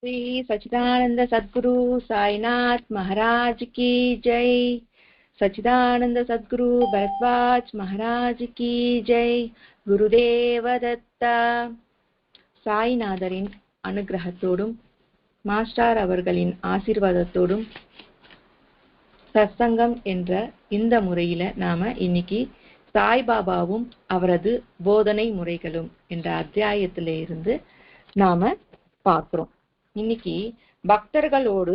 श्री सच्चिदानंद सद्गुरु साईनाथ महाराज की जय। सच्चिदानंद सद्गुरु भरद्वाज महाराज की जय। गुरुदेव दत्ता। சாய்நாதரின் அனுகிரகத்தோடும் மாஸ்டர் அவர்களின் ஆசீர்வாதத்தோடும் சத்சங்கம் என்ற இந்த முறையில நாம இன்னைக்கு சாய்பாபாவும் அவரது போதனை முறைகளும் என்ற அத்தியாயத்தில இருந்து நாம பார்க்கிறோம். இன்னைக்கு பக்தர்களோடு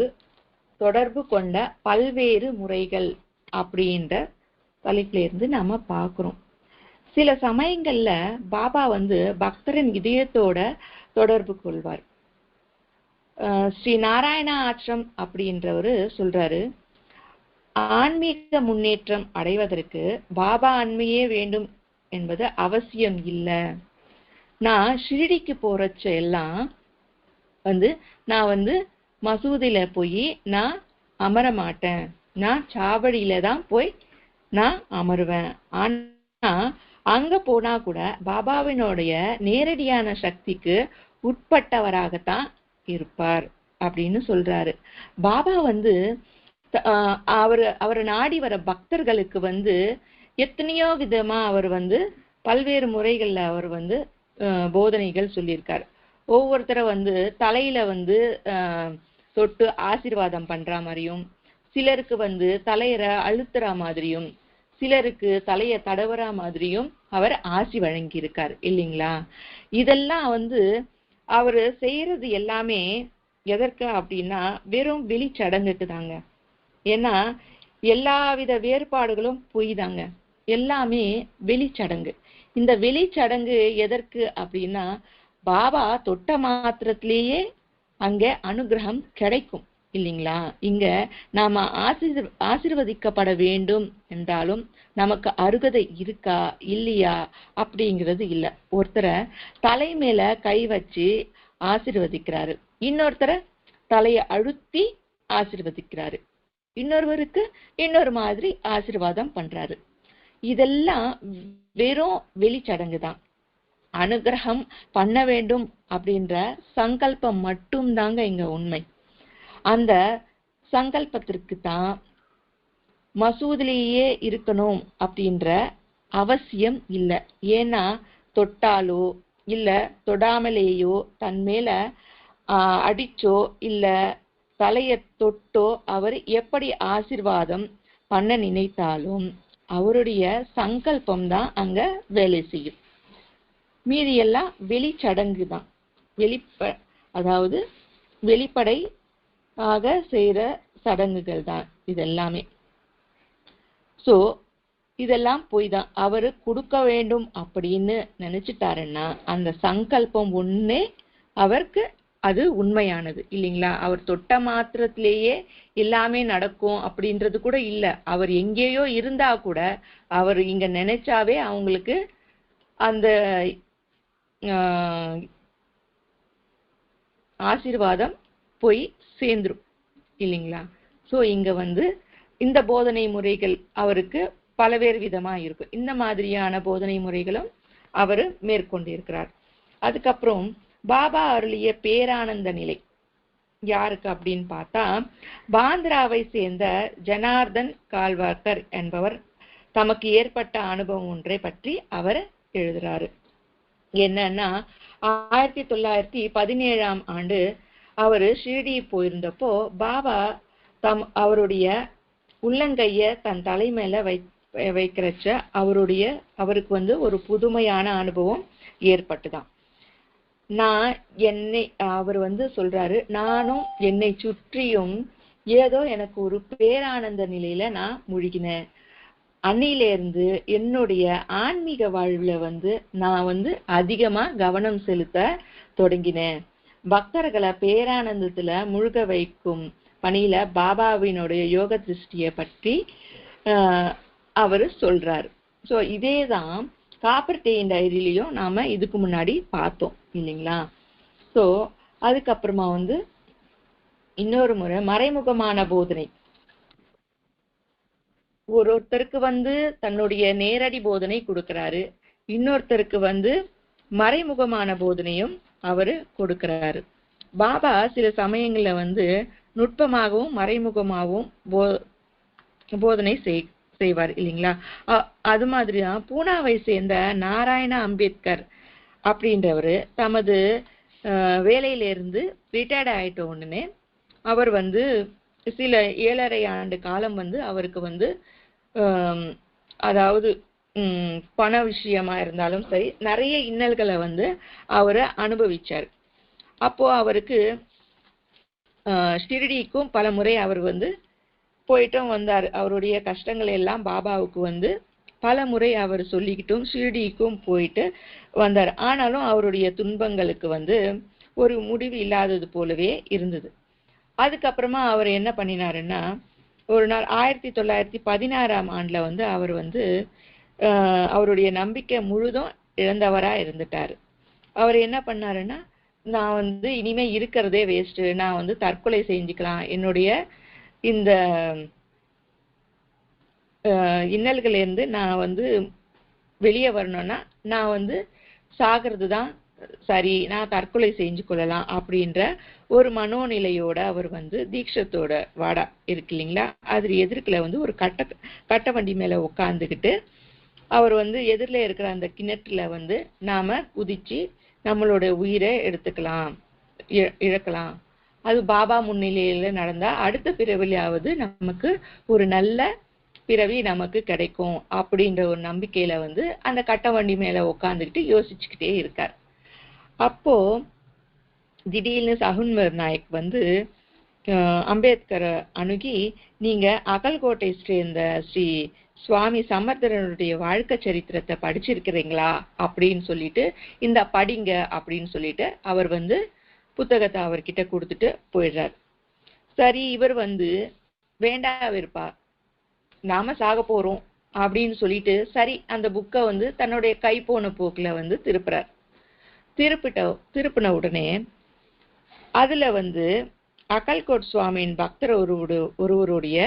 தொடர்பு கொண்ட பல்வேறு முறைகள் அப்படின்ற தலைப்புல இருந்து நாம பார்க்கிறோம். சில சமயங்கள்ல பாபா பக்தரின் இதயத்தோட தொடர்பு கொள்வார். ஸ்ரீ நாராயண ஆசிரம் அப்படின்றவரு சொல்றாரு, ஆன்மீக முன்னேற்றம் அடைவதற்கு பாபா அன்மையே வேண்டும் என்பது அவசியம் இல்லை. நான் ஷிரடிக்கு போறச்ச எல்லாம் நான் மசூதியில போய் நான் அமர மாட்டேன், நான் சாவடியில தான் போய் நான் அமருவேன். ஆனா அங்க போனா கூட பாபாவினுடைய நேரடியான சக்திக்கு உட்பட்டவராகத்தான் இருப்பார் அப்படின்னு சொல்றாரு. பாபா அவரை நாடி வர பக்தர்களுக்கு எத்தனையோ விதமா அவர் பல்வேறு முறைகள்ல அவர் போதனைகள் சொல்லியிருக்காரு. ஒவ்வொருத்தரை தலையில தொட்டு ஆசீர்வாதம் பண்ற மாதிரியும், சிலருக்கு தலையற அழுத்துற மாதிரியும், சிலருக்கு தலைய தடவற மாதிரியும் அவர் ஆசி வழங்கி இருக்காரு இல்லைங்களா? இதெல்லாம் அவரு செய்யறது எல்லாமே எதற்கு அப்படின்னா வெறும் வெளிச்சடங்குக்கு தாங்க. ஏன்னா எல்லாவித வேறுபாடுகளும் பொய் தாங்க, எல்லாமே வெளிச்சடங்கு. இந்த வெளிச்சடங்கு எதற்கு அப்படின்னா பாபா தொட்ட மாத்திரத்திலேயே அங்க அனுகிரகம் கிடைக்கும் இல்லைங்களா? இங்க நாம ஆசீர்வதிக்கப்பட வேண்டும் என்றாலும் நமக்கு அருகதை இருக்கா இல்லையா அப்படிங்கிறது இல்ல. ஒருத்தரை தலை மேல கை வச்சு ஆசீர்வதிக்கிறாரு, இன்னொருத்தரை தலையை அழுத்தி ஆசீர்வதிக்கிறாரு, இன்னொருவருக்கு இன்னொரு மாதிரி ஆசீர்வாதம் பண்றாரு. இதெல்லாம் வெறும் வெளிச்சடங்கு தான். அனுகிரகம் பண்ண வேண்டும் அப்படின்ற சங்கல்பம் மட்டும் தாங்க இங்க உண்மை. அந்த சங்கல்பத்திற்கு தான் மசூதிலேயே இருக்கணும் அப்படின்ற அவசியம் இல்லை. ஏன்னா தொட்டாலோ இல்ல தொடாமலேயோ தன் மேல அடிச்சோ இல்ல தலைய தொட்டோ அவர் எப்படி ஆசீர்வாதம் பண்ண நினைத்தாலும் அவருடைய சங்கல்பம் தான் அங்க வேலை செய்யும். மீதி எல்லாம் வெளிச்சடங்கு தான், அதாவது வெளிப்படை ஆக செய்யற சடங்குகள் தான் இதெல்லாமே. சோ இதெல்லாம் போய் தான். அவரு கொடுக்க வேண்டும் அப்படின்னு நினைச்சிட்டாருன்னா அந்த சங்கல்பம் ஒண்ணே அவருக்கு அது உண்மையானது இல்லைங்களா? அவர் தொட்ட மாத்திரத்திலேயே எல்லாமே நடக்கும் அப்படின்றது கூட இல்ல. அவர் எங்கேயோ இருந்தா கூட அவர் இங்க நினைச்சாவே அவங்களுக்கு அந்த ஆசீர்வாதம் போய் சேர்ந்துரும் இல்லைங்களா? சோ இங்க இந்த போதனை முறைகள் அவருக்கு பலவேறு விதமா இருக்கும். இந்த மாதிரியான போதனை முறைகளும் அவரு மேற்கொண்டிருக்கிறார். அதுக்கப்புறம் பாபா அருளிய பேரானந்த நிலை யாருக்கு அப்படின்னு பார்த்தா, பாந்திராவை சேர்ந்த ஜனார்தன் கால்வார்கர் என்பவர் தமக்கு ஏற்பட்ட அனுபவம் ஒன்றை பற்றி அவர் எழுதுறாரு. என்னன்னா 1917ஆம் ஆண்டு அவரு ஷிரடி போயிருந்தப்போ பாபா அவருடைய உள்ளங்கைய தன் தலை மேல வைக்கிறச்ச அவருக்கு ஒரு புதுமையான அனுபவம் ஏற்பட்டுதான். அவர் சொல்றாரு, நானும் என்னை சுற்றியும் ஏதோ எனக்கு ஒரு பேரானந்த நிலையில நான் முழுகினேன். அன்னிலிருந்து என்னுடைய ஆன்மீக வாழ்வுல நான் அதிகமா கவனம் செலுத்த தொடங்கினேன். பக்தர்களை பேரானந்தத்துல முழுக வைக்கும் பணியில பாபாவினுடைய யோக திருஷ்டியை பற்றி அவரு சொல்றாரு. சோ இதேதான் காப்பர் டேயின் டைரியிலையும் நாம இதுக்கு முன்னாடி பார்த்தோம் இல்லைங்களா? சோ அதுக்கப்புறமா இன்னொரு முறை மறைமுகமான போதனை. ஒருத்தருக்கு தன்னுடைய நேரடி போதனை கொடுக்கிறாரு, இன்னொருத்தருக்கு மறைமுகமான போதனையும் அவரு கொடுக்கிறாரு. பாபா சில சமயங்கள்ல வந்து நுட்பமாகவும் மறைமுகமாகவும் போதனை செய்வார் இல்லைங்களா. அது மாதிரிதான் பூனாவை சேர்ந்த நாராயண அம்பேத்கர் அப்படின்றவரு தமது வேலையிலிருந்து ரிட்டையர்ட் ஆயிட்ட உடனே அவர் வந்து சில 7.5 ஆண்டு காலம் வந்து அவருக்கு வந்து அதாவது பண விஷயமா இருந்தாலும் சரி நிறைய இன்னல்களை வந்து அவரை அனுபவிச்சார். அப்போ அவருக்கு ஷிரடிக்கும் பல முறை அவர் வந்து போயிட்டும் வந்தார். அவருடைய கஷ்டங்கள் எல்லாம் பாபாவுக்கு வந்து பல முறை அவர் சொல்லிக்கிட்டும் ஷிரடிக்கும் போயிட்டு வந்தார். ஆனாலும் அவருடைய துன்பங்களுக்கு வந்து ஒரு முடிவு இல்லாதது போலவே இருந்தது. அதுக்கப்புறமா அவர் என்ன பண்ணினாருன்னா, ஒரு நாள் 1916ஆம் ஆண்டுல வந்து அவர் வந்து அவருடைய நம்பிக்கை முழுதும் இழந்தவரா இருந்துட்டாரு. அவர் என்ன பண்ணாருன்னா, நான் வந்து இனிமே இருக்கிறதே வேஸ்ட், நான் வந்து தற்கொலை செஞ்சுக்கலாம், என்னுடைய இந்த இன்னல்கள் இருந்து நான் வந்து வெளியே வரணும்னா நான் வந்து சாகிறது தான் சரி, நான் தற்கொலை செஞ்சு கொள்ளலாம் அப்படின்ற ஒரு மனோநிலையோட அவர் வந்து தீட்சத்தோட வாடா இருக்கு இல்லைங்களா, அது எதிர்க்கல வந்து ஒரு கட்ட வண்டி மேல உட்காந்துக்கிட்டு அவர் வந்து எதிரில் இருக்கிற அந்த கிணற்றுல வந்து நாம குதிச்சு நம்மளோட உயிரை எடுத்துக்கலாம், இழக்கலாம். அது பாபா முன்னிலையில நடந்தா அடுத்த பிறவிலாவது நமக்கு ஒரு நல்ல பிறவி நமக்கு கிடைக்கும் அப்படின்ற ஒரு நம்பிக்கையில வந்து அந்த கட்ட வண்டி மேல உட்காந்துக்கிட்டு யோசிச்சுக்கிட்டே இருக்கார். அப்போ திடீர்னு சகுன்வர் நாயக் வந்து அம்பேத்கரை அணுகி, நீங்க அகல்கோட்டை சேர்ந்த ஸ்ரீ சுவாமி சமர்த்தனுடைய வாழ்க்கை சரித்திரத்தை படிச்சிருக்கிறீங்களா அப்படின்னு சொல்லிட்டு, இந்த படிங்க அப்படின்னு சொல்லிட்டு அவர் வந்து புத்தகத்தை அவர்கிட்ட கொடுத்துட்டு போயிடுறார். சரி, இவர் வந்து வேண்டாவிருப்பா, நாம சாக போறோம் அப்படின்னு சொல்லிட்டு சரி அந்த புக்கை வந்து தன்னுடைய கை போன போக்குல வந்து திருப்புறார். திருப்பின உடனே அதுல வந்து அகல்கோட் சுவாமியின் பக்தர் ஒருவருடைய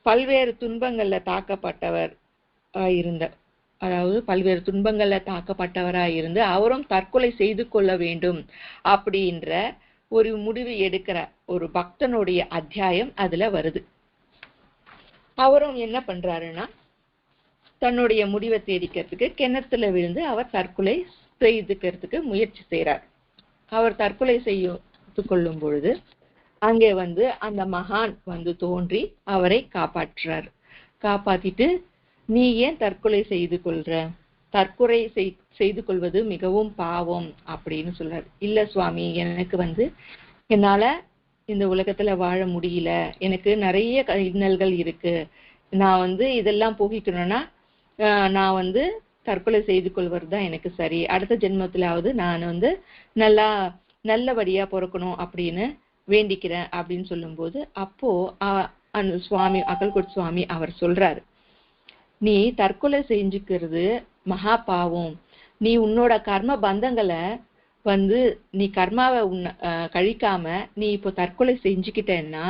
பல்வேறு துன்பங்கள்ல தாக்கப்பட்டவர் பல்வேறு துன்பங்கள்ல தாக்கப்பட்டவராய் இருந்து அவரும் தற்கொலை செய்து கொள்ள வேண்டும் அப்படின்ற ஒரு முடிவு எடுக்கிற ஒரு பக்தனுடைய அத்தியாயம் அதுல வருது. அவரும் என்ன பண்றாருன்னா, தன்னுடைய முடிவை தேடிக்கிறதுக்கு கிணத்துல விழுந்து அவர் தற்கொலை செய்துக்கிறதுக்கு முயற்சி செய்யறார். அவர் தற்கொலை செய்து கொள்ளும் பொழுது அங்கே வந்து அந்த மகான் வந்து தோன்றி அவரை காப்பாற்றுறார். காப்பாத்திட்டு, நீ ஏன் தற்கொலை செய்து கொள்ற, தற்கொலை செய்து கொள்வது மிகவும் பாவம் அப்படின்னு சொல்றாரு. இல்ல சுவாமி, எனக்கு வந்து என்னால இந்த உலகத்துல வாழ முடியல, எனக்கு நிறைய இன்னல்கள் இருக்கு, நான் வந்து இதெல்லாம் போகிக்கணும்னா நான் வந்து தற்கொலை செய்து கொள்வது தான் எனக்கு சரி, அடுத்த ஜென்மத்திலாவது நான் வந்து நல்லபடியா பிறக்கணும் அப்படின்னு வேண்டிக்கிறேன் அப்படின்னு சொல்லும்போது, அப்போ அந்த சுவாமி அகல்கோட் சுவாமி அவர் சொல்றாரு, நீ தற்கொலை செஞ்சுக்கிறது மகா பாவம், நீ உன்னோட கர்ம பந்தங்களை வந்து நீ கர்மாவை கழிக்காம நீ இப்போ தற்கொலை செஞ்சுக்கிட்டேன்னா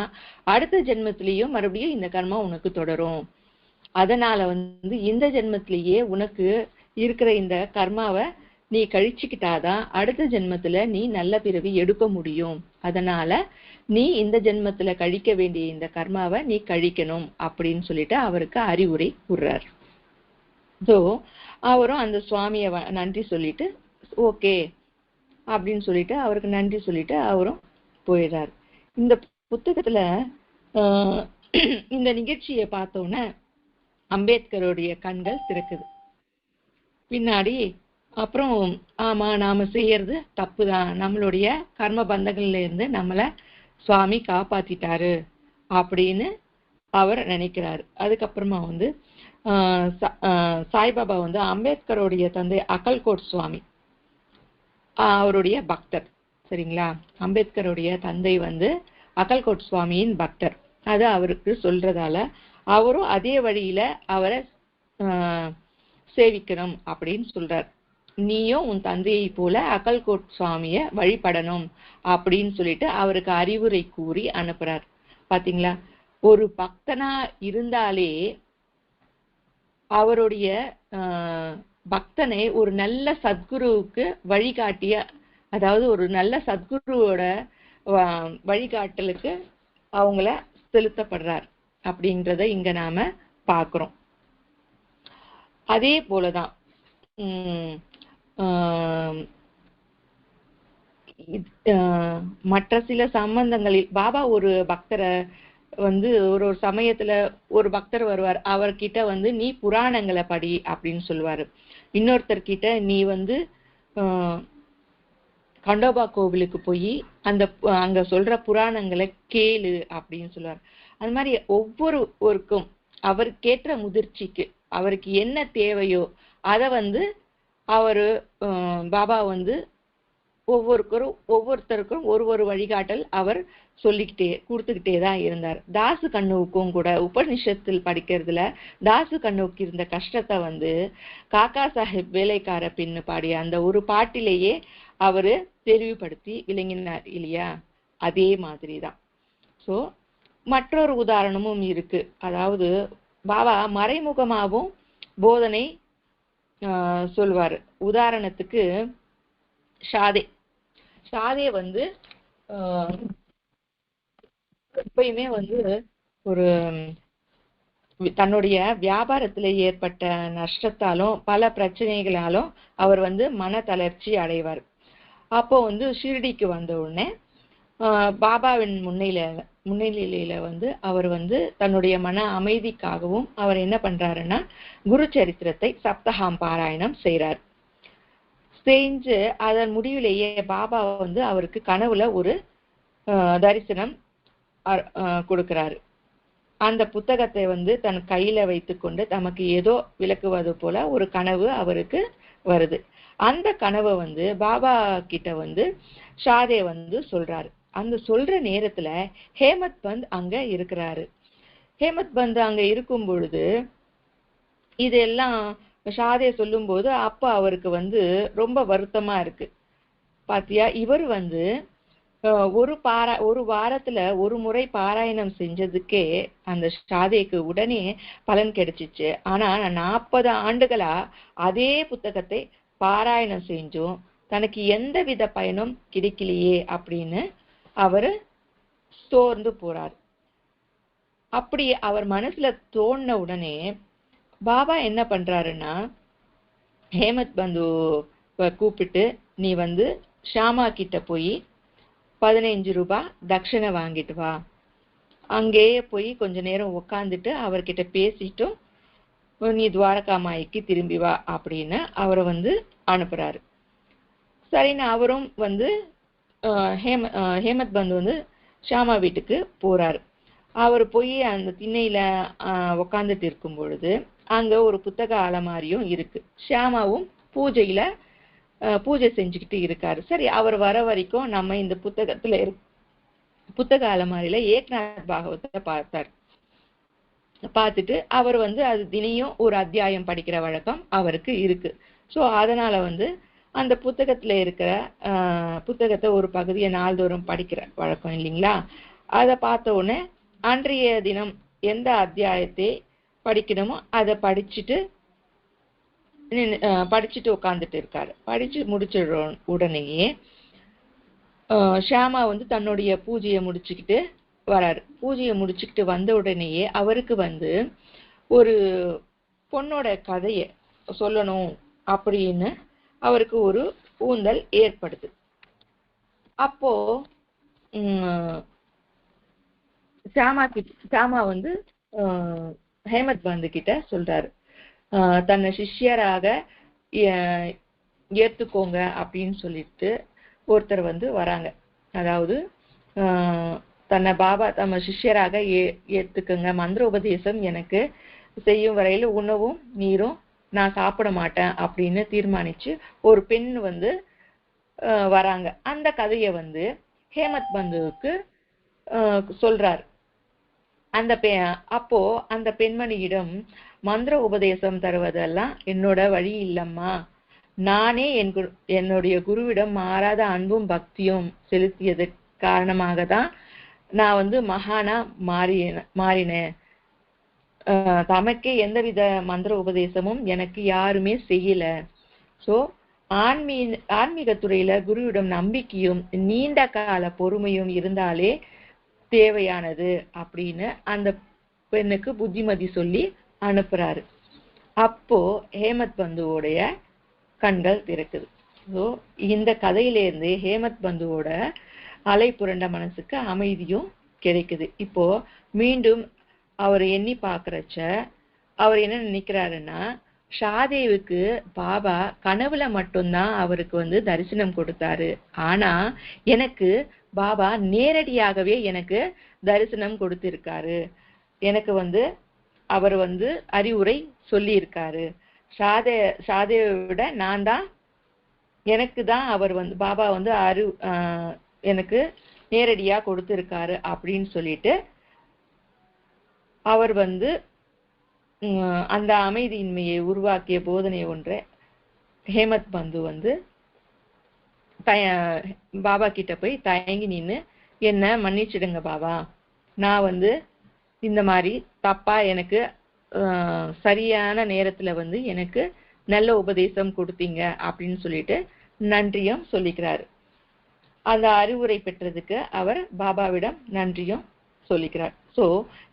அடுத்த ஜென்மத்திலேயும் மறுபடியும் இந்த கர்மா உனக்கு தொடரும். அதனால வந்து இந்த ஜென்மத்திலேயே உனக்கு இருக்கிற இந்த கர்மாவை நீ கழிச்சுக்கிட்டாதான் அடுத்த ஜென்மத்துல நீ நல்ல பிறவி எடுக்க முடியும். அதனால நீ இந்த ஜென்மத்துல கழிக்க வேண்டிய இந்த கர்மாவை நீ கழிக்கணும் அப்படின்னு சொல்லிட்டு அவருக்கு அறிவுரை கூறுறார். ஸோ அவரும் அந்த சுவாமியை நன்றி சொல்லிட்டு ஓகே அப்படின்னு சொல்லிட்டு அவருக்கு நன்றி சொல்லிட்டு அவரும் போயிடுறார். இந்த புத்தகத்துல இந்த நிகழ்ச்சியை பார்த்தோன்னே அம்பேத்கருடைய கண்கள் திறக்குது. பின்னாடி அப்புறம் ஆமா, நாம செய்யறது தப்புதான், நம்மளுடைய கர்ம பந்தங்கள்ல இருந்து நம்மளை சுவாமி காப்பாத்திட்டாரு அப்படின்னு அவர் நினைக்கிறாரு. அதுக்கப்புறமா வந்து சாய்பாபா வந்து அம்பேத்கருடைய தந்தை அகல்கோட் சுவாமி அவருடைய பக்தர், சரிங்களா. அம்பேத்கருடைய தந்தை வந்து அகல்கோட் சுவாமியின் பக்தர். அது அவருக்கு சொல்றதால அவரும் அதே வழியில அவரை சேவிக்கணும் அப்படின்னு சொல்றார். நீயும் உன் தந்தையை போல அகல்கோட் சுவாமிய வழிபடணும் அப்படின்னு சொல்லிட்டு அவருக்கு அறிவுரை கூறி அனுப்புறார். பாத்தீங்களா, ஒரு பக்தனா இருந்தாலே அவருடைய பக்தனை ஒரு நல்ல சத்குருவுக்கு வழிகாட்டிய அதாவது ஒரு நல்ல சத்குருவோட வழிகாட்டலுக்கு அவங்கள செலுத்தப்படுறார் அப்படின்றத இங்க நாம பார்க்கிறோம். அதே போலதான் மற்ற சில சம்பந்தங்களில் பாபா ஒரு பக்தரை வந்து ஒரு சமயத்துல ஒரு பக்தர் வருவார், அவர்கிட்ட நீ புராணங்களை படி அப்படின்னு சொல்லுவாரு. இன்னொருத்தர் கிட்ட நீ கண்டோபா கோவிலுக்கு போய் அங்க சொல்ற புராணங்களை கேளு அப்படின்னு சொல்லுவார். அது மாதிரி ஒவ்வொருவருக்கும் அவருக்கேற்ற முதிர்ச்சிக்கு அவருக்கு என்ன தேவையோ அத அவரு பாபா ஒவ்வொருத்தருக்கும் ஒரு வழிகாட்டல் அவர் கொடுத்துக்கிட்டே தான் இருந்தார். தாசு கண்ணுவுக்கும் கூட உபநிஷத்தில் படிக்கிறதுல தாசு கண்ணுவுக்கு இருந்த கஷ்டத்தை காக்கா சாஹிப் வேலைக்கார பெண்ணு பாடிய அந்த ஒரு பாட்டிலேயே அவரு தெளிவுபடுத்தி விளங்கினார் இல்லையா? அதே மாதிரிதான். சோ மற்றொரு உதாரணமும் இருக்கு. அதாவது பாபா மறைமுகமாகவும் போதனை சொல்வாரு. உதாரணத்துக்கு ஷாதே எப்பயுமே ஒரு தன்னுடைய வியாபாரத்துல ஏற்பட்ட நஷ்டத்தாலும் பல பிரச்சனைகளாலும் அவர் மன தளர்ச்சி அடைவார். அப்போ ஷிரடிக்கு வந்த உடனே பாபாவின் முன்னிலையில அவர் தன்னுடைய மன அமைதிக்காகவும் அவர் என்ன பண்றாருன்னா குரு சரித்திரத்தை சப்தகாம் பாராயணம் செஞ்சு அதன் முடிவிலேயே பாபா அவருக்கு கனவுல ஒரு தரிசனம் கொடுக்கிறாரு. அந்த புத்தகத்தை தன் கையில வைத்துக்கொண்டு தமக்கு ஏதோ விளக்குவது போல ஒரு கனவு அவருக்கு வருது. அந்த கனவை பாபா கிட்ட ஷாதே சொல்றாரு. அந்த சொல்ற நேரத்துல ஹேமத் பந்த் அங்க இருக்கிறாரு. ஹேமத் பந்த் அங்க இருக்கும் பொழுது இதெல்லாம் ஷாதே சொல்லும் போது அப்ப அவருக்கு ரொம்ப வருத்தமா இருக்கு. பாத்தியா, இவர் ஒரு வாரத்துல ஒரு முறை பாராயணம் செஞ்சதுக்கே அந்த ஷாதேக்கு உடனே பலன் கிடைச்சிச்சு. ஆனா 40 ஆண்டுகளா அதே புத்தகத்தை பாராயணம் செஞ்சும் தனக்கு எந்த வித பயனும் கிடைக்கலையே அப்படின்னு அவரு சோர்ந்து போறார். அப்படி அவர் மனசுல தோணின உடனே பாபா என்ன பண்றாருன்னா ஹேமத் பந்து கூப்பிட்டு நீ ஷாமா கிட்ட போய் 15 ரூபாய் தட்சணை வாங்கிட்டு வா, அங்கேயே போய் கொஞ்ச நேரம் உட்காந்துட்டு அவர்கிட்ட பேசிட்டும் நீ துவாரகா மாய்க்கு திரும்பி வா அப்படின்னு அவரை அனுப்புறாரு. சரின்னு அவரும் ஹேமத் பந்து ஷாமா வீட்டுக்கு போறாரு. அவர் போய் அந்த திண்ணையில உக்காந்துட்டு இருக்கும் பொழுது அங்க ஒரு புத்தக அலமாரியும் இருக்கு. ஷியாமாவும் பூஜை செஞ்சுக்கிட்டு இருக்காரு. சரி, அவர் வர வரைக்கும் நம்ம இந்த புத்தக அலமாரியில ஏக்நாத் பாகவத்தை பார்த்துட்டு அவர் அது தினையும் ஒரு அத்தியாயம் படிக்கிற வழக்கம் அவருக்கு இருக்கு. ஸோ அதனால அந்த புத்தகத்துல இருக்கிற புத்தகத்தை ஒரு பகுதியை நாள்தோறும் படிக்கிற வழக்கம் இல்லைங்களா? அதை பார்த்த உடனே அன்றைய தினம் எந்த அத்தியாயத்தை படிக்கணுமோ அதை படிச்சுட்டு உட்கார்ந்துட்டு இருக்காரு. படிச்சு முடிச்ச உடனேயே ஷியாமா தன்னுடைய பூஜையை முடிச்சுக்கிட்டு வராரு. பூஜையை முடிச்சுக்கிட்டு வந்த உடனேயே அவருக்கு ஒரு பொண்ணோட கதையை சொல்லணும் அப்படின்னு அவருக்கு ஒரு ஊந்தல் ஏற்படுது. அப்போ ஷியாமா ஹேமத் பந்து கிட்ட சொல்றாரு, தன்னை சிஷ்யராக ஏத்துக்கோங்க அப்படின்னு சொல்லிட்டு ஒருத்தர் வராங்க. அதாவது தன்னை பாபா தம்ம சிஷ்யராக ஏத்துக்குங்க, மந்திர உபதேசம் எனக்கு செய்யும் வரையில உணவும் நீரும் நான் சாப்பிட மாட்டேன் அப்படின்னு தீர்மானிச்சு ஒரு பெண் வராங்க. அந்த கதையை ஹேமத் பந்துவுக்கு சொல்றார். அப்போ அந்த பெண்மணியிடம் மந்திர உபதேசம் தருவதெல்லாம் என்னோட வழி இல்லம்மா, நானே என்னுடைய குருவிடம் மாறாத அன்பும் பக்தியும் செலுத்தியது காரணமாக தான் நான் மகானா மாறினேன். தமக்கே எந்தவித மந்திர உபதேசமும் எனக்கு யாருமே செய்யல. சோ ஆன்மீக துறையில குருவிடம் நம்பிக்கையும் நீண்ட கால பொறுமையும் இருந்தாலே தேவையானது அப்படின்னு அந்த பெண்ணுக்கு புத்திமதி சொல்லி அனுப்புறாரு. அப்போ ஹேமத் பந்துவோடைய கண்கள் திறக்குது. ஸோ இந்த கதையிலேருந்து ஹேமத் பந்துவோட அலை புரண்ட மனசுக்கு அமைதியும் கிடைக்குது. இப்போ மீண்டும் அவர் எண்ணி பாக்குறச்ச அவர் என்ன நினைக்கிறாருன்னா, ஷாதேவுக்கு பாபா கனவுல மட்டும்தான் அவருக்கு தரிசனம் கொடுத்தாரு. ஆனா எனக்கு பாபா நேரடியாகவே எனக்கு தரிசனம் கொடுத்திருக்காரு. எனக்கு அவர் அறிவுரை சொல்லி இருக்காரு. ஷாதேவை விட நான் தான், எனக்கு தான் அவர் பாபா எனக்கு நேரடியா கொடுத்திருக்காரு அப்படின்னு சொல்லிட்டு அவர் அந்த அமைதியின்மையை உருவாக்கிய போதனை ஒன்றை ஹேமத் பந்து பாபா கிட்ட போய் தயங்கி நின்று, என்ன மன்னிச்சிடுங்க பாபா, நான் இந்த மாதிரி தப்பா எனக்கு சரியான நேரத்துல எனக்கு நல்ல உபதேசம் கொடுத்தீங்க அப்படின்னு சொல்லிட்டு நன்றியும் சொல்லிக்கிறாரு. அந்த அறிவுரை பெற்றதுக்கு அவர் பாபாவிடம் நன்றியும் சொல்லிக்கிறார். சோ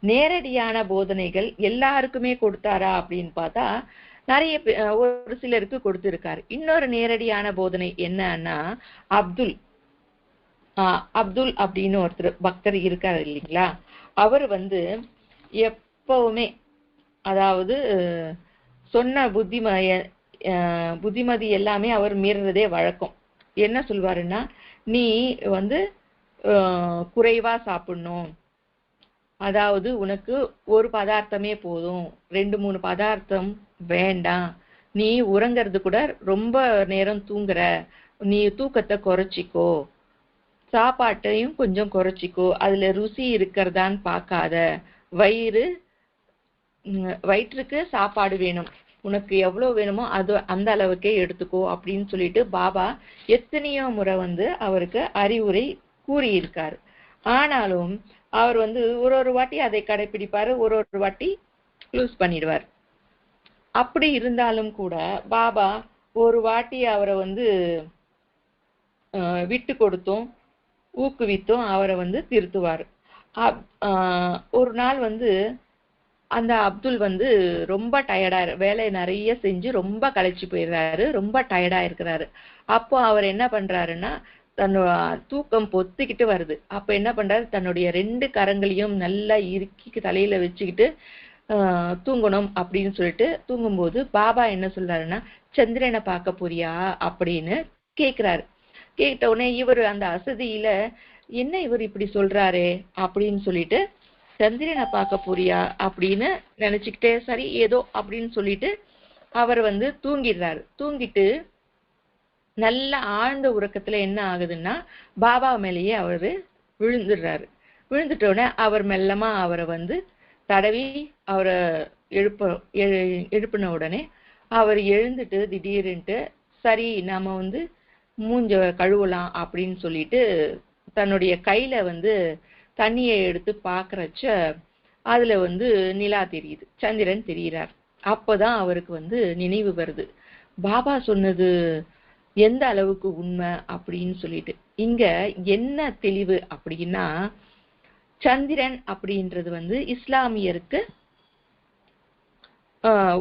நேரடியான போதனைகள் எல்லாருக்குமே கொடுத்தாரா அப்படின்னு பார்த்தா நிறைய ஒரு சிலருக்கு கொடுத்திருக்காரு. இன்னொரு நேரடியான போதனை என்னன்னா, அப்துல் அப்படின்னு ஒருத்தர் பக்தர் இருக்காரு இல்லைங்களா, அவர் எப்பவுமே அதாவது சொன்ன புத்திமதி எல்லாமே அவர் மீறதே வழக்கம். என்ன சொல்வாருன்னா, நீ குறைவா சாப்பிடணும், அதாவது உனக்கு ஒரு பதார்த்தமே போதும், 2-3 பதார்த்தம் வேண்டாம், நீ உறங்கிறது கூட ரொம்ப நேரம் தூங்குற, நீ தூக்கத்தை குறைச்சிக்கோ, சாப்பாட்டையும் கொஞ்சம் குறைச்சிக்கோ, அதுல ருசி இருக்கிறதான்னு பார்க்காத, வயிற்றுக்கு சாப்பாடு வேணும், உனக்கு எவ்வளவு வேணுமோ அது அந்த அளவுக்கே எடுத்துக்கோ அப்படின்னு சொல்லிட்டு பாபா எத்தனையோ முறை அவருக்கு அறிவுரை கூறியிருக்காரு. ஆனாலும் அவர் ஒரு வாட்டி அதை கடைபிடிப்பாரு, ஒரு வாட்டி லூஸ் பண்ணிடுவார். அப்படி இருந்தாலும் கூட பாபா ஒரு வாட்டி அவரை விட்டு கொடுத்தும் ஊக்குவித்தும் அவரை திருத்துவார். ஒரு நாள் அந்த அப்துல் ரொம்ப டயர்டா, வேலை நிறைய செஞ்சு ரொம்ப களைச்சு போயிடுறாரு, ரொம்ப டயர்டா இருக்கிறாரு. அப்போ அவர் என்ன பண்றாருன்னா, தன்னோட தூக்கம் பொத்திக்கிட்டு வருது. அப்ப என்ன பண்றாரு, தன்னுடைய 2 கரங்களையும் நல்லா இறுக்கி தலையில வச்சுக்கிட்டு தூங்கணும் அப்படின்னு சொல்லிட்டு தூங்கும்போது பாபா என்ன சொல்றாருன்னா, சந்திரனை பார்க்க போறியா அப்படின்னு கேக்குறாரு. கேட்ட உடனே இவர் அந்த அசதியில, என்ன இவர் இப்படி சொல்றாரு அப்படின்னு சொல்லிட்டு, சந்திரனை பார்க்க போறியா அப்படின்னு நினைச்சுக்கிட்டே சரி ஏதோ அப்படின்னு சொல்லிட்டு அவர் தூங்கிடுறாரு. தூங்கிட்டு நல்ல ஆழ்ந்த உறக்கத்துல என்ன ஆகுதுன்னா, பாபா மேலேயே அவரு விழுந்துடுறாரு. விழுந்துட்டோடனே அவர் மெல்லமா அவரை தடவி அவரை எழுப்பின உடனே அவர் எழுந்துட்டு திடீர்னுட்டு, சரி நாம மூஞ்ச கழுவலாம் அப்படின்னு சொல்லிட்டு தன்னுடைய கையில தண்ணியை எடுத்து பாக்குறச்ச அதுல நிலா தெரியுது, சந்திரன் தெரிகிறார். அப்பதான் அவருக்கு நினைவு வருது, பாபா சொன்னது எந்த அளவுக்கு உண்மை அப்படின்னு சொல்லிட்டு. இங்க என்ன தெளிவு அப்படின்னா, சந்திரன் அப்படின்றது இஸ்லாமியருக்கு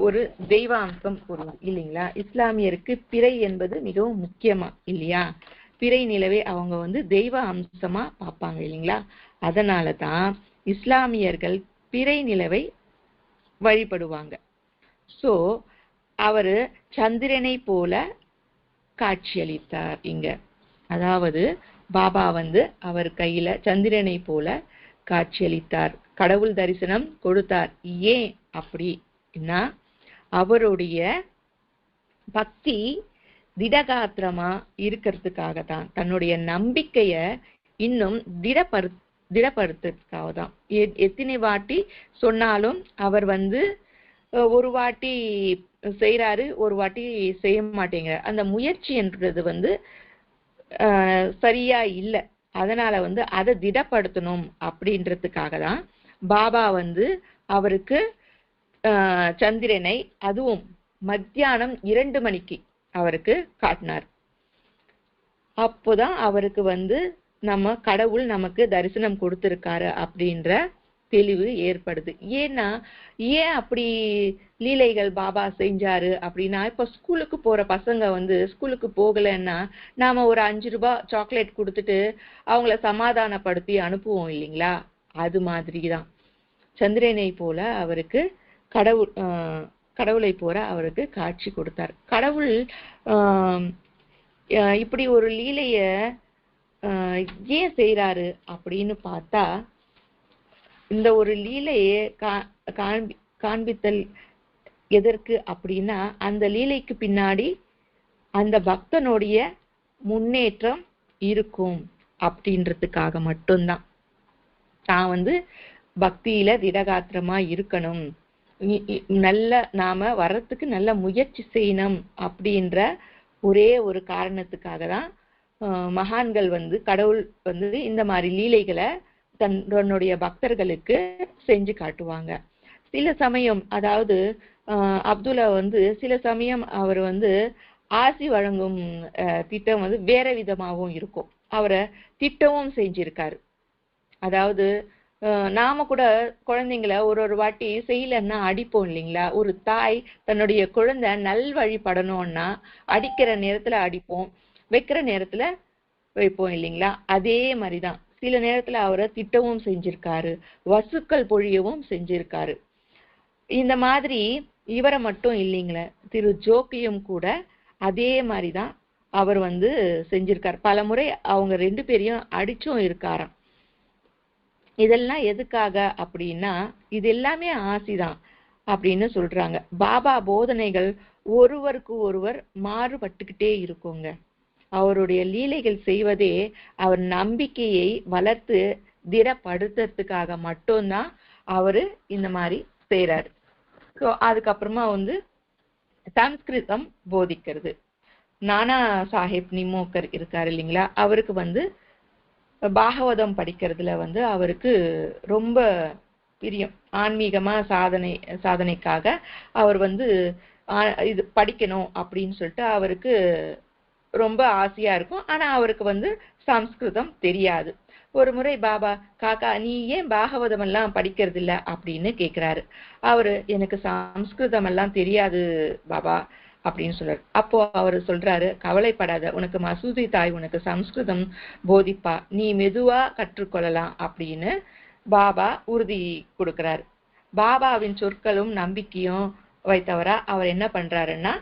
ஒரு தெய்வாம்சம் பொருள் இல்லைங்களா. இஸ்லாமியருக்கு பிறை என்பது மிகவும் முக்கியமா இல்லையா, பிறை நிலவை அவங்க தெய்வ அம்சமா பார்ப்பாங்க இல்லைங்களா. அதனாலதான் இஸ்லாமியர்கள் பிறை நிலவை வழிபடுவாங்க. சோ அவரு சந்திரனை போல காட்சியளித்தார் இங்க. அதாவது பாபா அவர் கையில சந்திரனை போல காட்சியளித்தார், கடவுள் தரிசனம் கொடுத்தார். ஏன் அப்படின்னா, அவருடைய பக்தி திடகாத்திரமா இருக்கிறதுக்காக தான், தன்னுடைய நம்பிக்கைய இன்னும் திடப்படுத்துறதுக்காக தான். எத்தனை வாட்டி சொன்னாலும் அவர் ஒரு வாட்டி செய்யறாரு, ஒரு வாட்டி செய்ய மாட்டேங்கிறார். அந்த முயற்சி என்றது சரியா இல்லை. அதனால அதை திடப்படுத்தணும் அப்படின்றதுக்காக தான் பாபா அவருக்கு சந்திரனை, அதுவும் மத்தியானம் 2 மணிக்கு அவருக்கு காட்டினார். அப்போதான் அவருக்கு வந்து நம்ம கடவுள் நமக்கு தரிசனம் கொடுத்திருக்காரு அப்படின்ற தெளிவு ஏற்படுது. ஏன் அப்படி லீலைகள் பாபா செஞ்சாரு அப்படின்னா, இப்ப ஸ்கூலுக்கு போற பசங்க வந்து ஸ்கூலுக்கு போகலன்னா நாம ஒரு 5 ரூபாய் சாக்லேட் கொடுத்துட்டு அவங்கள சமாதானப்படுத்தி அனுப்புவோம் இல்லைங்களா? அது மாதிரிதான் சந்திரனை போல அவருக்கு கடவுளை போல அவருக்கு காட்சி கொடுத்தார். கடவுள் இப்படி ஒரு லீலைய ஏன் செய்யறாரு அப்படின்னு பார்த்தா, இந்த ஒரு லீலையை காண்பித்தல் எதற்கு அப்படின்னா, அந்த லீலைக்கு பின்னாடி அந்த பக்தனுடைய முன்னேற்றம் இருக்கும் அப்படின்றதுக்காக மட்டும்தான். தான் வந்து பக்தியில திடகாத்திரமா இருக்கணும், நல்ல நாம வர்றதுக்கு நல்ல முயற்சி செய்யணும் அப்படின்ற ஒரே ஒரு காரணத்துக்காக தான் மகான்கள் வந்து கடவுள் வந்து இந்த மாதிரி லீலைகளை தன்னுடைய பக்தர்களுக்கு செஞ்சு காட்டுவாங்க. சில சமயம் அதாவது அப்துல்லா வந்து சில சமயம் அவர் வந்து ஆசி வழங்கும் திட்டம் வந்து வேற விதமாகவும் இருக்கும். அவரை திட்டமும் செஞ்சிருக்காரு. அதாவது நாம கூட குழந்தைங்களை ஒரு வாட்டி செய்யலன்னா அடிப்போம் இல்லைங்களா? ஒரு தாய் தன்னுடைய குழந்தை நல்வழிப்படணும்னா அடிக்கிற நேரத்துல அடிப்போம், வைக்கிற நேரத்துல வைப்போம் இல்லைங்களா? அதே மாதிரிதான் சில நேரத்துல அவரை திட்டவும் செஞ்சிருக்காரு, வசுக்கள் பொழியவும் செஞ்சிருக்காரு. இந்த மாதிரி இவரை மட்டும் இல்லைங்களே, திரு ஜோக்கியும் கூட அதே மாதிரிதான் அவர் வந்து செஞ்சிருக்காரு. பல முறை அவங்க 2 பேரையும் அடிச்சும் இருக்காராம். இதெல்லாம் எதுக்காக அப்படின்னா, இது எல்லாமே ஆசிதான் அப்படின்னு சொல்றாங்க. பாபா போதனைகள் ஒருவருக்கு ஒருவர் மாறுபட்டுக்கிட்டே இருக்குங்க. அவருடைய லீலைகள் செய்வதே அவர் நம்பிக்கையை வளர்த்து திடப்படுத்துறதுக்காக மட்டும்தான் அவரு இந்த மாதிரி செய்யறாரு. ஸோ அதுக்கப்புறமா வந்து சம்ஸ்கிருதம் போதிக்கிறது. நானா சாஹிப் நிமோக்கர் இருக்காரு இல்லைங்களா? அவருக்கு வந்து பாகவதம் படிக்கிறதுல வந்து அவருக்கு ரொம்ப பிரியம். ஆன்மீகமா சாதனைக்காக அவர் வந்து இது படிக்கணும் அப்படின்னு சொல்லிட்டு அவருக்கு ரொம்ப ஆசையா இருக்கும். ஆனா அவருக்கு வந்து சம்ஸ்கிருதம் தெரியாது. ஒரு முறை பாபா, காக்கா நீ ஏன் பாகவதம் எல்லாம் படிக்கிறது இல்ல அப்படின்னு கேக்குறாரு. அவரு, எனக்கு சம்ஸ்கிருதம் எல்லாம் தெரியாது பாபா அப்படின்னு சொல்றாரு. அப்போ அவரு சொல்றாரு, கவலைப்படாத, உனக்கு மசூதி தாய் உனக்கு சம்ஸ்கிருதம் போதிப்பா, நீ மெதுவா கற்றுக்கொள்ளலாம் அப்படின்னு பாபா உறுதி கொடுக்கிறாரு. பாபாவின் சொற்களும் நம்பிக்கையும் வைத்தவரா அவர் என்ன பண்றாருன்னா,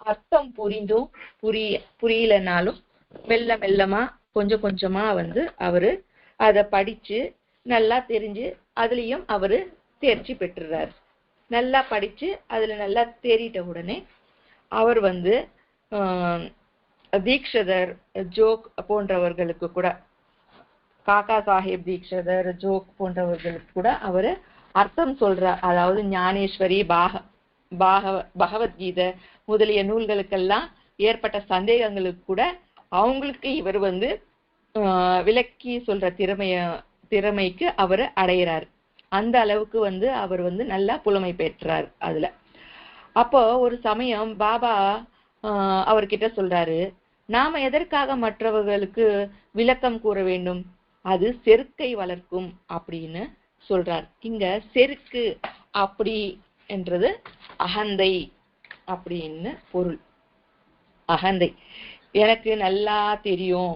அர்த்தம் புரிந்தும் புரியலனாலும் மெல்ல மெல்லமா கொஞ்சம் கொஞ்சமா வந்து அவரு அதை படிச்சு நல்லா தெரிஞ்சு அதுலயும் அவரு தேர்ச்சி பெற்றுறாரு. நல்லா படிச்சு அதுல நல்லா தேறிட்ட உடனே அவர் வந்து தீக்ஷதர், ஜோக் போன்றவர்களுக்கு கூட, காக்கா சாஹேப் தீக்ஷதர், ஜோக் போன்றவர்களுக்கு கூட அவரு அர்த்தம் சொல்றார். அதாவது ஞானேஸ்வரி, பகவத்கீதை முதலிய நூல்களுக்கெல்லாம் ஏற்பட்ட சந்தேகங்களுக்கு கூட அவங்களுக்கு இவர் வந்து விளக்கி சொல்ற திறமைக்கு அவர் அடையிறார். அந்த அளவுக்கு வந்து அவர் வந்து நல்லா புலமை பெற்றார் அதுல. அப்போ ஒரு சமயம் பாபா அவர்கிட்ட சொல்றாரு, நாம எதற்காக மற்றவர்களுக்கு விளக்கம் கூற வேண்டும், அது செருக்கை வளர்க்கும் அப்படின்னு சொல்றார். இங்க செருக்கு அப்படி என்றது அகந்தை அப்படின்னு பொருள். அகந்தை, எனக்கு நல்லா தெரியும்,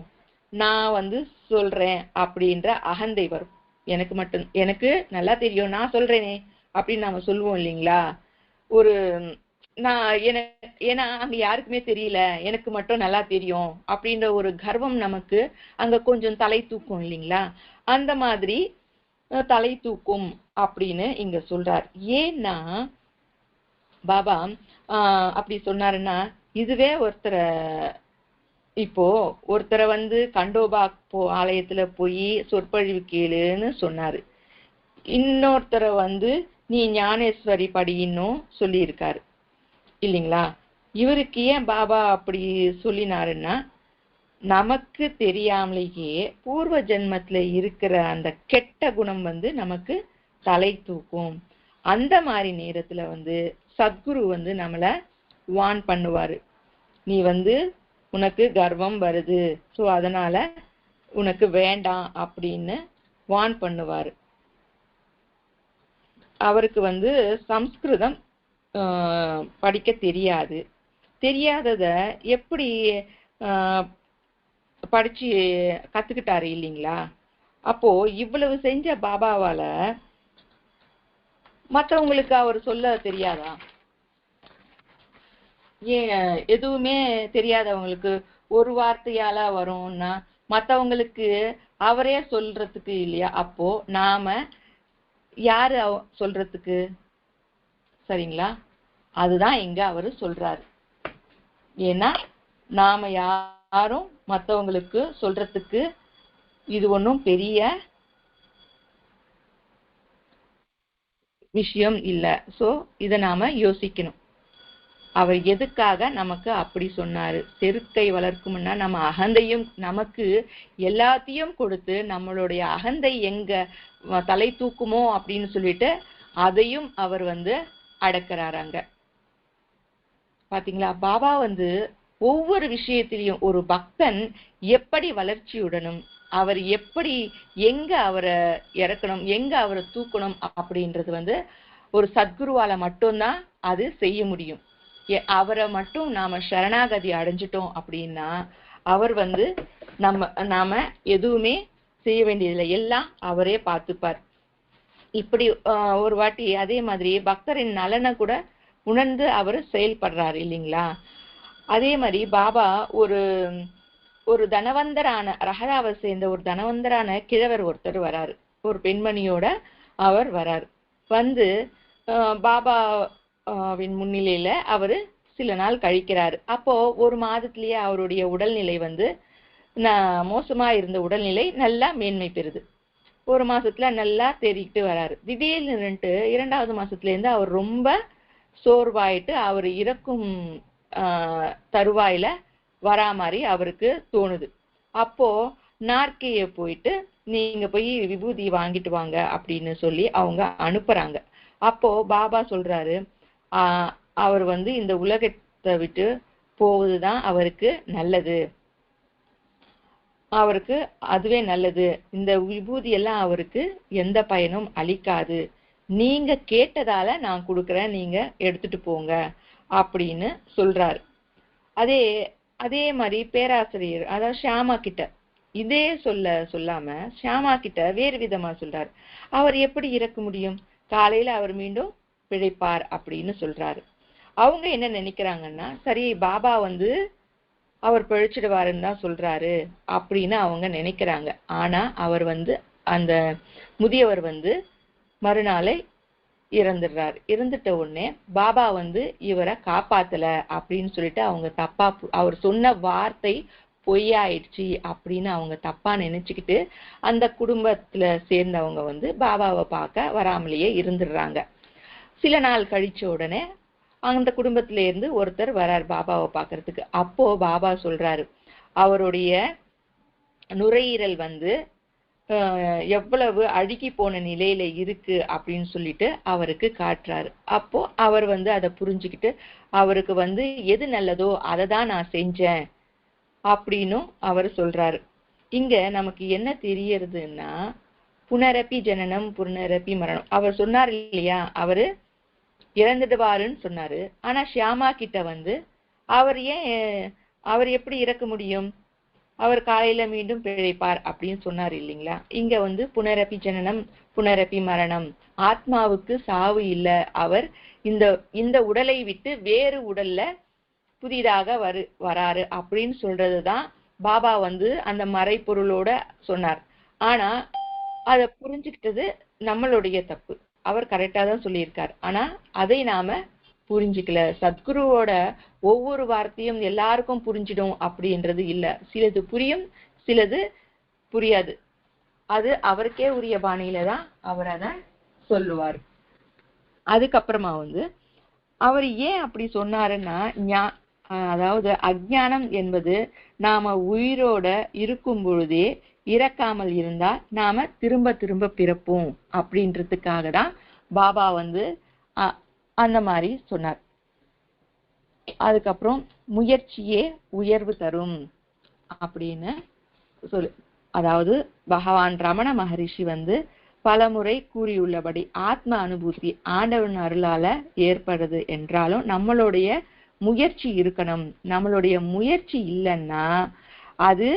நான் வந்து சொல்றேன் அப்படின்ற அகந்தை வரும். எனக்கு நல்லா தெரியும், நான் சொல்றேனே அப்படின்னு நாம சொல்லுவோம் இல்லைங்களா? ஒரு ஏன்னா அங்க யாருக்குமே தெரியல, எனக்கு மட்டும் நல்லா தெரியும் அப்படின்ற ஒரு கர்வம் நமக்கு அங்க கொஞ்சம் தலை தூக்கும் இல்லைங்களா? அந்த மாதிரி தலை தூக்கும் அப்படின்னு இங்க சொல்றார். ஏன்னா பாபா அப்படி சொன்னாருன்னா, இதுவே ஒருத்தரை வந்து கண்டோபா ஆலயத்துல போய் சொற்பொழிவு கேளுன்னு சொன்னாரு. இன்னொருத்தரை வந்து நீ ஞானேஸ்வரி படின்னும் சொல்லி இருக்காரு இல்லைங்களா? இவருக்கு ஏன் பாபா அப்படி சொல்லினாருன்னா, நமக்கு தெரியாமலேயே பூர்வ ஜென்மத்துல இருக்கிற அந்த கெட்ட குணம் வந்து நமக்கு தலை தூக்கும். அந்த மாதிரி நேரத்துல வந்து சத்குரு வந்து நம்மள வார்ன் பண்ணுவாரு. நீ உனக்கு கர்வம் வருது, ஸோ அதனால உனக்கு வேண்டாம் அப்படின்னு வார்ன் பண்ணுவாரு. அவருக்கு சம்ஸ்கிருதம் படிக்க தெரியாதத எப்படி படிச்சு கத்துக்கிட்டாரு இல்லைங்களா? அப்போ இவ்வளவு செஞ்ச பாபாவால மற்றவங்களுக்கு அவர் சொல்ல தெரியாதா? ஏன் எதுவுமே தெரியாதவங்களுக்கு ஒரு வார்த்தையால வரும்னா மற்றவங்களுக்கு அவரே சொல்றதுக்கு இல்லையா? அப்போ நாம யாரு சொல்றதுக்கு? சரிங்களா? அதுதான் இங்க அவரு சொல்றாரு. ஏன்னா நாம யாரும் மற்றவங்களுக்கு சொல்றதுக்கு இது ஒன்றும் பெரிய விஷயம் இல்லை. ஸோ இதை நாம யோசிக்கணும். அவர் எதுக்காக நமக்கு அப்படி சொன்னாரு? செருக்கை வளர்க்கும்னா நம்ம அகந்தையும் நமக்கு எல்லாத்தையும் கொடுத்து நம்மளுடைய அகந்தை எங்க தலை தூக்குமோ அப்படின்னு சொல்லிட்டு அதையும் அவர் அடக்கிறாராங்க. பாத்தீங்களா? பாபா ஒவ்வொரு விஷயத்திலையும் ஒரு பக்தன் எப்படி வளர்ச்சியுடனும் அவர் எப்படி எங்க அவரை இறக்கணும், எங்க அவரை தூக்கணும் அப்படின்றது ஒரு சத்குருவால மட்டும்தான் அது செய்ய முடியும். அவரை மட்டும் நாம சரணாகதி அடைஞ்சிட்டோம் அப்படின்னா அவர் நாம எதுவுமே செய்ய வேண்டியதில்லை, எல்லாம் அவரே பார்த்துப்பார். இப்படி ஒரு வாட்டி அதே மாதிரி பக்தரின் நலனை கூட உணர்ந்து அவர் செயல்படுறாரு இல்லைங்களா? அதே மாதிரி பாபா ஒரு தனவந்தரான ரஹராவை சேர்ந்த ஒரு தனவந்தரான கிழவர் ஒருத்தர் வராரு. ஒரு பெண்மணியோட அவர் வராரு. பாபாவின் முன்னிலையில அவரு சில நாள் கழிக்கிறாரு. அப்போ ஒரு மாதத்திலேயே அவருடைய உடல்நிலை மோசமா இருந்த உடல்நிலை நல்லா மேன்மை பெறுது. ஒரு மாசத்துல நல்லா தேறிக்கிட்டு வராரு. திடீர்னு 2வது மாசத்துல இருந்து அவர் ரொம்ப சோர்வாயிட்டு அவர் இறக்கும் தருவாயில வரா மாதிரி அவருக்கு தோணுது. அப்போ நார்க்கைய போயிட்டு நீங்க போய் விபூதி வாங்கிட்டு வாங்க அப்படின்னு சொல்லி அவங்க அனுப்புறாங்க. அப்போ பாபா சொல்றாரு, அவர் இந்த உலகத்தை விட்டு போவதுதான் அவருக்கு நல்லது, அவருக்கு அதுவே நல்லது, இந்த விபூதி எல்லாம் அவருக்கு எந்த பயனும் அளிக்காது, நீங்க கேட்டதால நான் கொடுக்குறேன், நீங்க எடுத்துட்டு போங்க அப்படின்னு சொல்றாரு. அதே மாதிரி பேராசிரியர் அதாவது ஷியாமா கிட்ட இதே சொல்லாம ஷியாமா கிட்ட வேறு விதமா சொல்றாரு. அவர் எப்படி இறக்க முடியும், காலையில அவர் மீண்டும் பிழைப்பார் அப்படின்னு சொல்றாரு. அவங்க என்ன நினைக்கிறாங்கன்னா, சரி பாபா அவர் பிழைச்சிடுவாருன்னு தான் சொல்றாரு அப்படின்னு அவங்க நினைக்கிறாங்க. ஆனா அவர் அந்த முதியவர் மறுநாளை இறந்துடுறாரு. இறந்துட்ட உடனே பாபா இவரை காப்பாத்தல அப்படின்னு சொல்லிட்டு அவங்க தப்பா, அவர் சொன்ன வார்த்தை பொய்யாயிடுச்சு அப்படின்னு அவங்க தப்பா நினைச்சுக்கிட்டு அந்த குடும்பத்துல சேர்ந்தவங்க பாபாவை பார்க்க வராமலேயே இருந்துடுறாங்க. சில நாள் கழிச்ச உடனே அந்த குடும்பத்தில இருந்து ஒருத்தர் வரார் பாபாவை பார்க்கறதுக்கு. அப்போ பாபா சொல்றாரு, அவருடைய நுரையீரல் எவ்வளவு அழுகி போன நிலையில இருக்கு அப்படின்னு சொல்லிட்டு அவருக்கு காட்டுறாரு. அப்போ அவர் அதை புரிஞ்சுக்கிட்டு அவருக்கு எது நல்லதோ அதை தான் நான் செஞ்சேன் அப்படின்னும் அவர் சொல்றாரு. இங்க நமக்கு என்ன தெரியறதுன்னா, புனரப்பி ஜனனம் புனரப்பி மரணம். அவர் சொன்னார் இல்லையா, அவரு இறந்துடுவாருன்னு சொன்னாரு. ஆனா ஷியாமா கிட்ட அவர் எப்படி இறக்க முடியும், அவர் காலையில மீண்டும் பிழைப்பார் அப்படின்னு சொன்னார் இல்லைங்களா? இங்க புனரப்பி ஜனனம் புனரப்பி மரணம், ஆத்மாவுக்கு சாவு இல்ல, அவர் இந்த உடலை விட்டு வேறு உடல்ல புதிதாக வராரு அப்படின்னு சொல்றதுதான் பாபா அந்த மறைப்பொருளோட சொன்னார். ஆனா அதை புரிஞ்சுக்கிட்டது நம்மளுடைய தப்பு. அவர் கரெக்டா தான் சொல்லியிருக்கார், ஆனா அதை நாம புரிஞ்சுக்கல. சத்குருவோட ஒவ்வொரு வார்த்தையும் எல்லாருக்கும் புரிஞ்சிடும் அப்படின்றது இல்ல. சிலது புரியும், சிலது புரியாது. அது அவருக்கே உரிய பாணியில தான் அவர் அதை சொல்லுவார். அதுக்கப்புறமா அவர் ஏன் அப்படி சொன்னாருன்னா, அதாவது அஜ்ஞானம் என்பது நாம உயிரோட இருக்கும் பொழுதே இறக்காமல் இருந்தா நாம திரும்ப திரும்ப பிறப்போம் அப்படின்றதுக்காக தான் பாபா அந்த மாதிரி சொன்னார். அதுக்கப்புறம் முயற்சியே உயர்வு தரும் அப்படின்னு சொல்லு. அதாவது பகவான் ரமண மகரிஷி பலமுறை கூறியுள்ளபடி ஆத்ம அனுபூதி ஆண்டவன் அருளால ஏற்படுது என்றாலும் நம்மளுடைய முயற்சி இருக்கணும். நம்மளுடைய முயற்சி இல்லைன்னா அது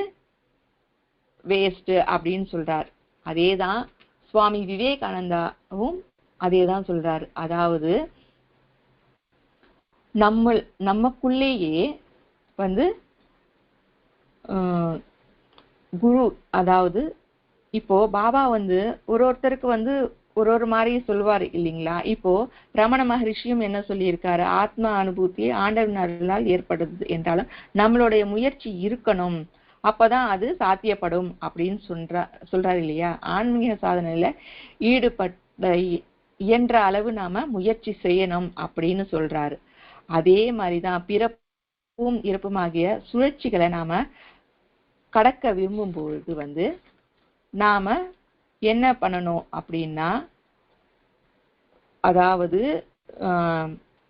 வேஸ்ட் அப்படின்னு சொல்றார். அதேதான் சுவாமி விவேகானந்தாவும் அதேதான் சொல்றாரு. அதாவது நமக்குள்ளேயே குரு, அதாவது இப்போ பாபா ஒருத்தருக்கு ஒரு மாதிரி சொல்லுவாரு இல்லைங்களா. இப்போ ரமண மகரிஷியும் என்ன சொல்லியிருக்காரு, ஆத்ம அனுபூதி ஆண்டவன் அருளால் ஏற்படுது என்றாலும் நம்மளுடைய முயற்சி இருக்கணும், அப்பதான் அது சாத்தியப்படும் அப்படின்னு சொல்றாரு இல்லையா. ஆன்மீக சாதனையில ஈடுபட்ட இயன்ற அளவு நாம முயற்சி செய்யணும் அப்படின்னு சொல்றாரு. அதே மாதிரிதான் பிறப்பும் இறப்புமாகிய சுழற்சிகளை நாம கடக்க விரும்பும் பொழுது நாம என்ன பண்ணணும் அப்படின்னா, அதாவது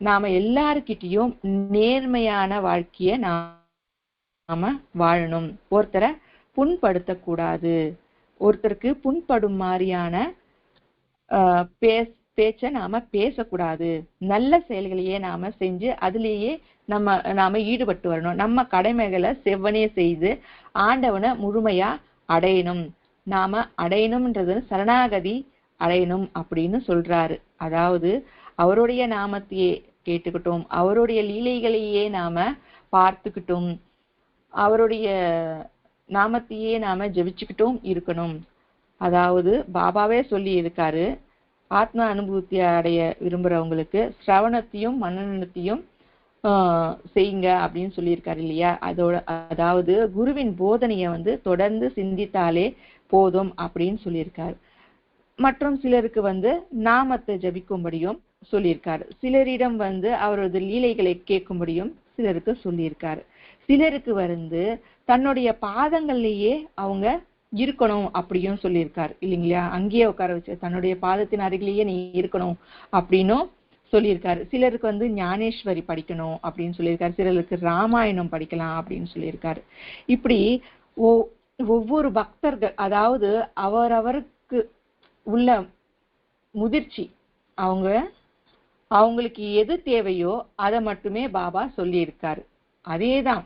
நாம எல்லார்கிட்டயும் நேர்மையான வாழ்க்கைய நாம வாழணும். ஒருத்தரை புண்படுத்தக்கூடாது, ஒருத்தருக்கு புண்படும் மாதிரியான பேச்ச நாம பேசக்கூடாது. நல்ல செயல்களையே நாம செஞ்சு அதுலேயே நாம ஈடுபட்டு வரணும். நம்ம கடமைகளை செவ்வனே செய்து ஆண்டவனை முழுமையா அடையணும். நாம அடையணும்ன்றது சரணாகதி அடையணும் அப்படின்னு சொல்றாரு. அதாவது அவருடைய நாமத்தையே கேட்டுக்கிட்டோம், அவருடைய லீலைகளையே நாம பார்த்துக்கிட்டோம், அவருடைய நாமத்தையே நாம ஜெபிச்சுக்கிட்டும் இருக்கணும். அதாவது பாபாவே சொல்லி இருக்காரு, ஆத்ம அனுபூதி அடைய விரும்புறவங்களுக்கு சிரவணத்தையும் மனனத்தையும் செய்யுங்க அப்படின்னு சொல்லியிருக்காரு இல்லையா. அதாவது குருவின் போதனைய தொடர்ந்து சிந்தித்தாலே போதும் அப்படின்னு சொல்லியிருக்காரு. மற்றும் சிலருக்கு நாமத்தை ஜபிக்கும்படியும் சொல்லியிருக்காரு. சிலரிடம் அவரது லீலைகளை கேட்கும்படியும் சிலருக்கு சொல்லியிருக்காரு. சிலருக்கு தன்னுடைய பாதங்கள்லயே அவங்க இருக்கணும் அப்படியும் சொல்லியிருக்காரு இல்லைங்களா. அங்கேயே உட்கார வச்சு தன்னுடைய பாதத்தின் அருகிலேயே நீ இருக்கணும் அப்படின்னும் சொல்லியிருக்காரு. சிலருக்கு ஞானேஸ்வரி படிக்கணும் அப்படின்னு சொல்லியிருக்காரு. சிலருக்கு ராமாயணம் படிக்கலாம் அப்படின்னு சொல்லியிருக்காரு. இப்படி ஒவ்வொரு பக்தர்கள், அதாவது அவரவருக்கு உள்ள முதிர்ச்சி, அவங்களுக்கு எது தேவையோ அதை மட்டுமே பாபா சொல்லி இருக்காரு. அதேதான்